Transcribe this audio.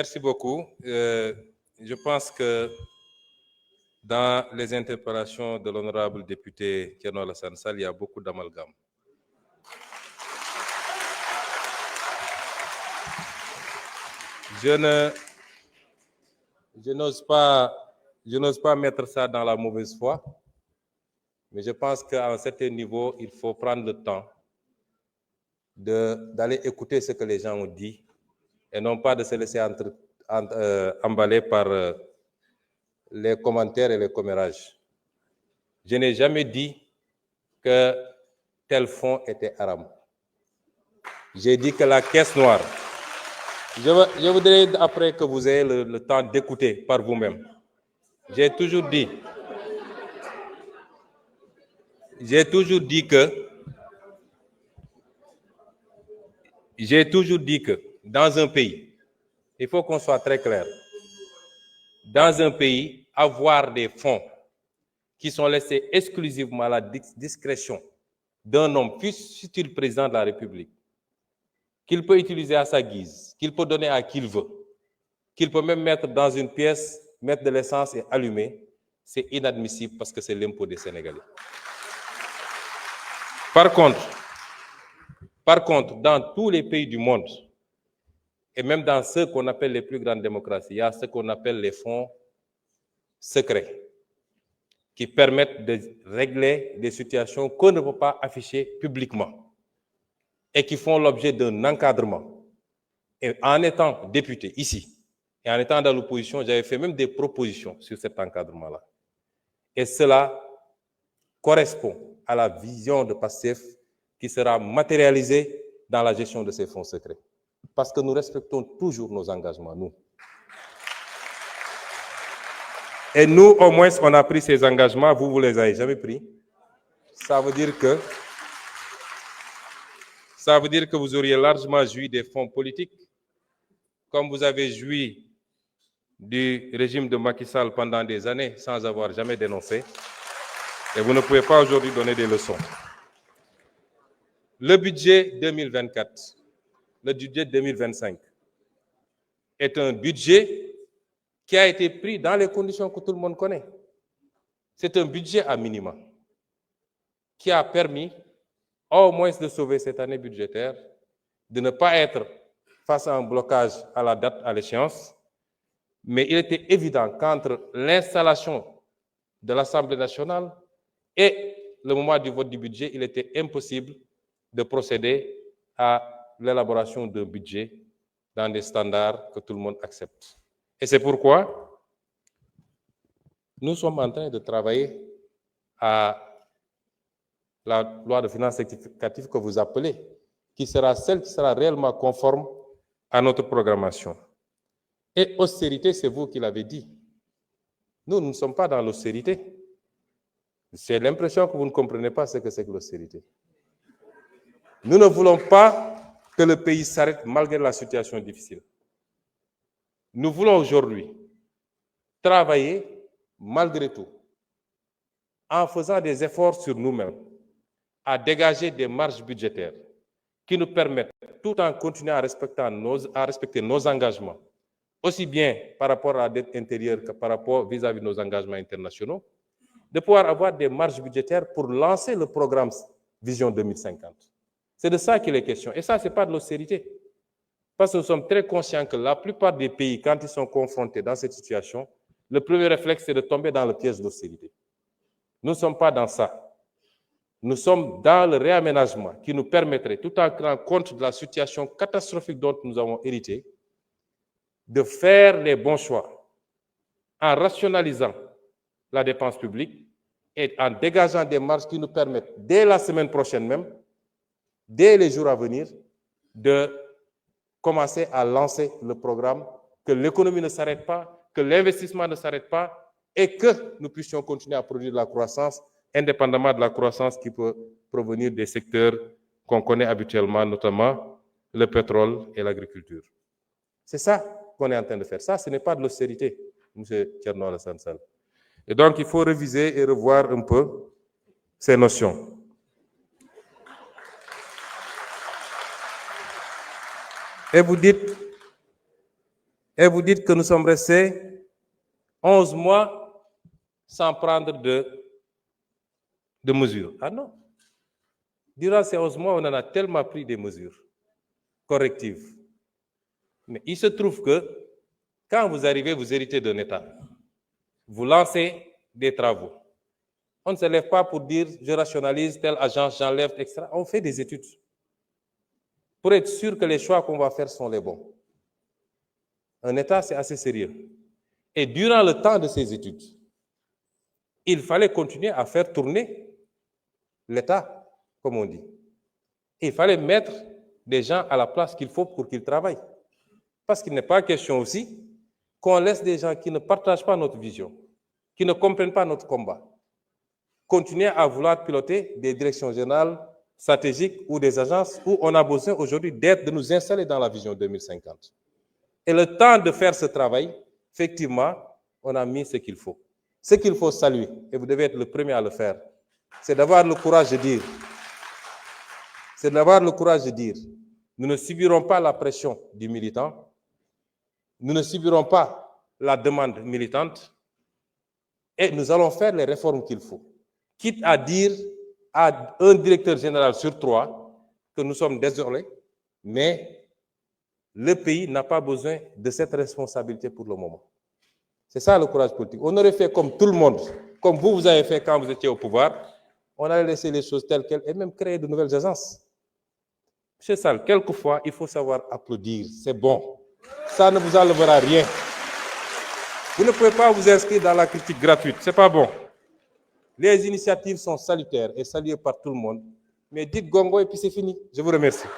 Merci beaucoup. Je pense que dans les interpellations de l'honorable député Thierno Alassane Sall, il y a beaucoup d'amalgame. Je n'ose pas mettre ça dans la mauvaise foi, mais je pense qu'à un certain niveau, il faut prendre le temps d'aller écouter ce que les gens ont dit et non pas de se laisser emballer par les commentaires et les commérages. Je n'ai jamais dit que tel fonds était haram. J'ai dit que la caisse noire. Je voudrais, après que vous ayez le temps d'écouter par vous-même, j'ai toujours dit que dans un pays, il faut qu'on soit très clair, dans un pays, avoir des fonds qui sont laissés exclusivement à la discrétion d'un homme, fût-il président de la République, qu'il peut utiliser à sa guise, qu'il peut donner à qui il veut, qu'il peut même mettre dans une pièce, mettre de l'essence et allumer, c'est inadmissible parce que c'est l'impôt des Sénégalais. Par contre, dans tous les pays du monde, et même dans ceux qu'on appelle les plus grandes démocraties, il y a ce qu'on appelle les fonds secrets, qui permettent de régler des situations qu'on ne peut pas afficher publiquement et qui font l'objet d'un encadrement. Et en étant député ici, et en étant dans l'opposition, j'avais fait même des propositions sur cet encadrement-là. Et cela correspond à la vision de PASTEF qui sera matérialisée dans la gestion de ces fonds secrets. Parce que nous respectons toujours nos engagements, nous. Et nous, au moins, on a pris ces engagements, vous ne les avez jamais pris. Ça veut dire que vous auriez largement joui des fonds politiques, comme vous avez joui du régime de Macky Sall pendant des années sans avoir jamais dénoncé. Et vous ne pouvez pas aujourd'hui donner des leçons. Le budget 2024, le budget 2025 est un budget qui a été pris dans les conditions que tout le monde connaît. C'est un budget à minima qui a permis au moins de sauver cette année budgétaire, de ne pas être face à un blocage à la date, à l'échéance. Mais il était évident qu'entre l'installation de l'Assemblée nationale et le moment du vote du budget, il était impossible de procéder à l'élaboration d'un budget dans des standards que tout le monde accepte. Et c'est pourquoi nous sommes en train de travailler à la loi de finances rectificative que vous appelez, qui sera celle qui sera réellement conforme à notre programmation. Et austérité, c'est vous qui l'avez dit. Nous ne sommes pas dans l'austérité. J'ai l'impression que vous ne comprenez pas ce que c'est que l'austérité. Nous ne voulons pas que le pays s'arrête malgré la situation difficile. Nous voulons aujourd'hui travailler malgré tout, en faisant des efforts sur nous-mêmes, à dégager des marges budgétaires qui nous permettent, tout en continuant à respecter nos engagements, aussi bien par rapport à la dette intérieure que par rapport vis-à-vis de nos engagements internationaux, de pouvoir avoir des marges budgétaires pour lancer le programme Vision 2050. C'est de ça qu'il est question. Et ça, ce n'est pas de l'austérité. Parce que nous sommes très conscients que la plupart des pays, quand ils sont confrontés dans cette situation, le premier réflexe, c'est de tomber dans le piège de l'austérité. Nous ne sommes pas dans ça. Nous sommes dans le réaménagement qui nous permettrait, tout en tenant compte de la situation catastrophique dont nous avons hérité, de faire les bons choix en rationalisant la dépense publique et en dégageant des marges qui nous permettent, dès la semaine prochaine même, dès les jours à venir, de commencer à lancer le programme, que l'économie ne s'arrête pas, que l'investissement ne s'arrête pas et que nous puissions continuer à produire de la croissance, indépendamment de la croissance qui peut provenir des secteurs qu'on connaît habituellement, notamment le pétrole et l'agriculture. C'est ça qu'on est en train de faire. Ça, ce n'est pas de l'austérité, M. Thierno Alassane Sall. Et donc, il faut réviser et revoir un peu ces notions. Et vous dites Et vous dites que nous sommes restés 11 mois sans prendre de mesures. Ah non. Durant ces 11 mois, on en a tellement pris des mesures correctives. Mais il se trouve que quand vous arrivez, vous héritez d'un État. Vous lancez des travaux. On ne se lève pas pour dire je rationalise telle agence, j'enlève, etc. On fait des études pour être sûr que les choix qu'on va faire sont les bons. Un État, c'est assez sérieux. Et durant le temps de ces études, il fallait continuer à faire tourner l'État, comme on dit. Il fallait mettre des gens à la place qu'il faut pour qu'ils travaillent. Parce qu'il n'est pas question aussi qu'on laisse des gens qui ne partagent pas notre vision, qui ne comprennent pas notre combat, continuer à vouloir piloter des directions générales stratégiques ou des agences où on a besoin aujourd'hui de nous installer dans la vision 2050. Et le temps de faire ce travail, effectivement, on a mis ce qu'il faut. Ce qu'il faut saluer, et vous devez être le premier à le faire, c'est d'avoir le courage de dire, nous ne subirons pas la pression du militant, nous ne subirons pas la demande militante, et nous allons faire les réformes qu'il faut. Quitte à dire à un directeur général sur 3 que nous sommes désolés, mais le pays n'a pas besoin de cette responsabilité pour le moment. C'est ça le courage politique. On aurait fait comme tout le monde, comme vous avez fait quand vous étiez au pouvoir, on allait laisser les choses telles quelles et même créer de nouvelles agences. Monsieur Sall, quelquefois, il faut savoir applaudir, c'est bon. Ça ne vous enlèvera rien. Vous ne pouvez pas vous inscrire dans la critique gratuite, c'est pas bon. Les initiatives sont salutaires et saluées par tout le monde, mais dites gongo et puis c'est fini. Je vous remercie.